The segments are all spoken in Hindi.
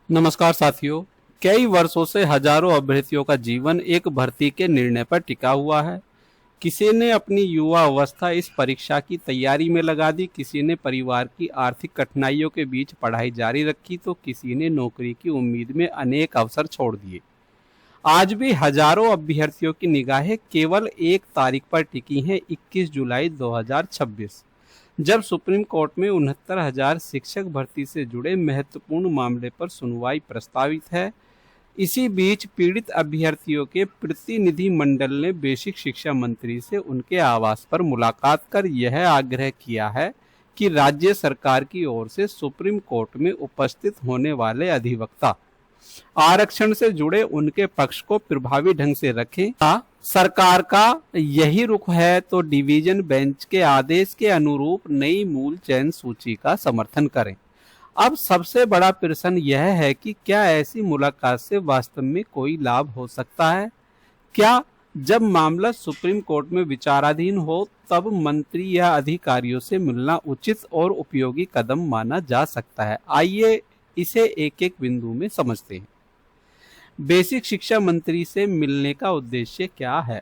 नमस्कार साथियों। कई वर्षों से हजारों अभ्यर्थियों का जीवन एक भर्ती के निर्णय पर टिका हुआ है। किसी ने अपनी युवा अवस्था इस परीक्षा की तैयारी में लगा दी, किसी ने परिवार की आर्थिक कठिनाइयों के बीच पढ़ाई जारी रखी, तो किसी ने नौकरी की उम्मीद में अनेक अवसर छोड़ दिए। आज भी हजारों अभ्यर्थियों की निगाहें केवल एक तारीख पर टिकी हैं, 21 जुलाई 2026, जब सुप्रीम कोर्ट में 69,000 शिक्षक भर्ती से जुड़े महत्वपूर्ण मामले पर सुनवाई प्रस्तावित है। इसी बीच पीड़ित अभ्यर्थियों के प्रतिनिधि मंडल ने बेसिक शिक्षा मंत्री से उनके आवास पर मुलाकात कर यह आग्रह किया है कि राज्य सरकार की ओर से सुप्रीम कोर्ट में उपस्थित होने वाले अधिवक्ता आरक्षण से जुड़े उनके पक्ष को प्रभावी ढंग से रखें। सरकार का यही रुख है तो डिवीजन बेंच के आदेश के अनुरूप नई मूल चयन सूची का समर्थन करें। अब सबसे बड़ा प्रश्न यह है कि क्या ऐसी मुलाकात से वास्तव में कोई लाभ हो सकता है? क्या जब मामला सुप्रीम कोर्ट में विचाराधीन हो तब मंत्री या अधिकारियों से मिलना उचित और उपयोगी कदम माना जा सकता है? आइए इसे एक एक बिंदु में समझते हैं। बेसिक शिक्षा मंत्री से मिलने का उद्देश्य क्या है?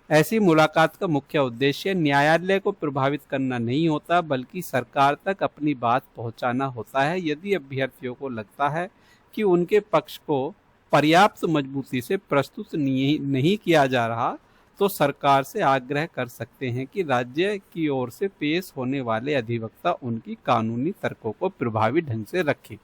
ऐसी मुलाकात का मुख्य उद्देश्य न्यायालय को प्रभावित करना नहीं होता, बल्कि सरकार तक अपनी बात पहुंचाना होता है। यदि अभ्यर्थियों को लगता है कि उनके पक्ष को पर्याप्त मजबूती से प्रस्तुत नहीं किया जा रहा, तो सरकार से आग्रह कर सकते हैं कि राज्य की ओर से पेश होने वाले अधिवक्ता उनकी कानूनी तर्कों को प्रभावी ढंग से रखें।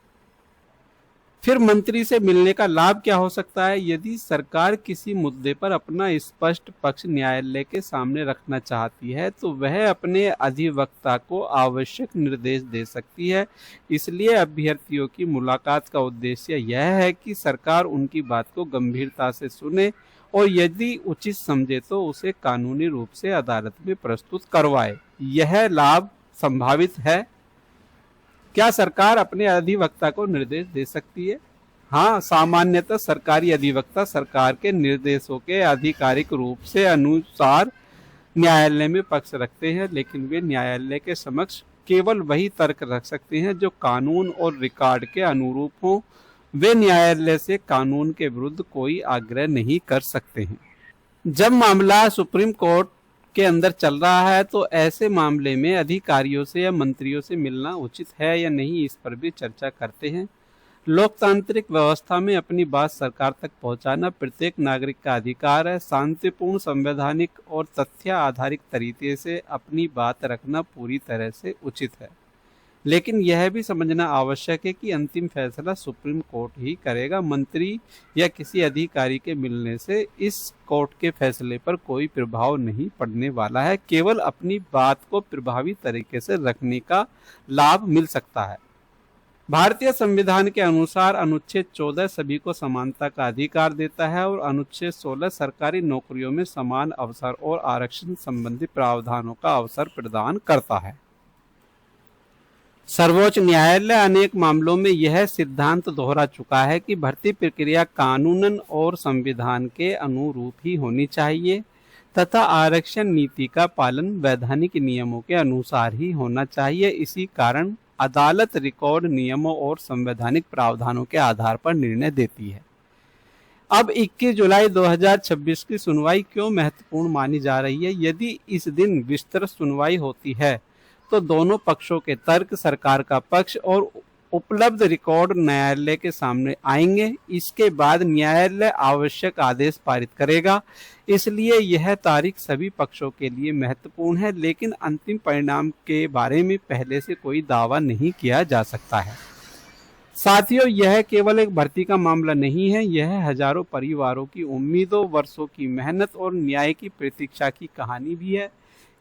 फिर मंत्री से मिलने का लाभ क्या हो सकता है? यदि सरकार किसी मुद्दे पर अपना स्पष्ट पक्ष न्यायालय के सामने रखना चाहती है, तो वह अपने अधिवक्ता को आवश्यक निर्देश दे सकती है। इसलिए अभ्यर्थियों की मुलाकात का उद्देश्य यह है कि सरकार उनकी बात को गंभीरता से सुने और यदि उचित समझे तो उसे कानूनी रूप से अदालत में प्रस्तुत करवाए। यह लाभ संभावित है। क्या सरकार अपने अधिवक्ता को निर्देश दे सकती है? हाँ, सामान्यतः सरकारी अधिवक्ता सरकार के निर्देशों के आधिकारिक रूप से अनुसार न्यायालय में पक्ष रखते हैं, लेकिन वे न्यायालय के समक्ष केवल वही तर्क रख सकते हैं जो कानून और रिकॉर्ड के अनुरूप हो। वे न्यायालय से कानून के विरुद्ध कोई आग्रह नहीं कर सकते हैं। जब मामला सुप्रीम कोर्ट के अंदर चल रहा है तो ऐसे मामले में अधिकारियों से या मंत्रियों से मिलना उचित है या नहीं, इस पर भी चर्चा करते हैं। लोकतांत्रिक व्यवस्था में अपनी बात सरकार तक पहुंचाना प्रत्येक नागरिक का अधिकार है। शांतिपूर्ण, संवैधानिक और तथ्य आधारित तरीके से अपनी बात रखना पूरी तरह से उचित है, लेकिन यह भी समझना आवश्यक है कि अंतिम फैसला सुप्रीम कोर्ट ही करेगा। मंत्री या किसी अधिकारी के मिलने से इस कोर्ट के फैसले पर कोई प्रभाव नहीं पड़ने वाला है, केवल अपनी बात को प्रभावी तरीके से रखने का लाभ मिल सकता है। भारतीय संविधान के अनुसार अनुच्छेद 14 सभी को समानता का अधिकार देता है और अनुच्छेद 16 सरकारी नौकरियों में समान अवसर और आरक्षण संबंधी प्रावधानों का अवसर प्रदान करता है। सर्वोच्च न्यायालय अनेक मामलों में यह सिद्धांत दोहरा चुका है कि भर्ती प्रक्रिया कानूनन और संविधान के अनुरूप ही होनी चाहिए तथा आरक्षण नीति का पालन वैधानिक नियमों के अनुसार ही होना चाहिए। इसी कारण अदालत रिकॉर्ड नियमों और संवैधानिक प्रावधानों के आधार पर निर्णय देती है। अब 21 जुलाई 2026 की सुनवाई क्यों महत्वपूर्ण मानी जा रही है? यदि इस दिन विस्तृत सुनवाई होती है तो दोनों पक्षों के तर्क, सरकार का पक्ष और उपलब्ध रिकॉर्ड न्यायालय के सामने आएंगे। इसके बाद न्यायालय आवश्यक आदेश पारित करेगा। इसलिए यह तारीख सभी पक्षों के लिए महत्वपूर्ण है, लेकिन अंतिम परिणाम के बारे में पहले से कोई दावा नहीं किया जा सकता है। साथियों, यह केवल एक भर्ती का मामला नहीं है, यह हजारों परिवारों की उम्मीदों, वर्षों की मेहनत और न्याय की प्रतीक्षा की कहानी भी है।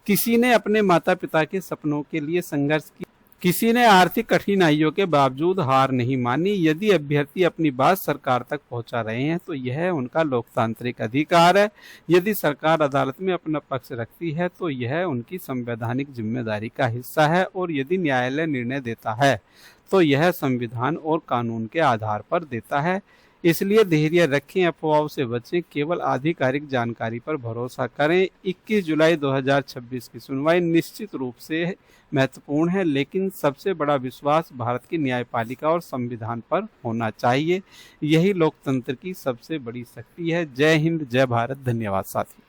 किसी ने अपने माता पिता के सपनों के लिए संघर्ष किया, किसी ने आर्थिक कठिनाइयों के बावजूद हार नहीं मानी। यदि अभ्यर्थी अपनी बात सरकार तक पहुंचा रहे हैं तो यह उनका लोकतांत्रिक अधिकार है। यदि सरकार अदालत में अपना पक्ष रखती है तो यह उनकी संवैधानिक जिम्मेदारी का हिस्सा है, और यदि न्यायालय निर्णय देता है तो यह संविधान और कानून के आधार पर देता है। इसलिए धैर्य रखें, अफवाहों से बचें, केवल आधिकारिक जानकारी पर भरोसा करें। 21 जुलाई 2026 की सुनवाई निश्चित रूप से महत्वपूर्ण है, लेकिन सबसे बड़ा विश्वास भारत की न्यायपालिका और संविधान पर होना चाहिए। यही लोकतंत्र की सबसे बड़ी शक्ति है। जय हिंद, जय भारत। धन्यवाद साथी।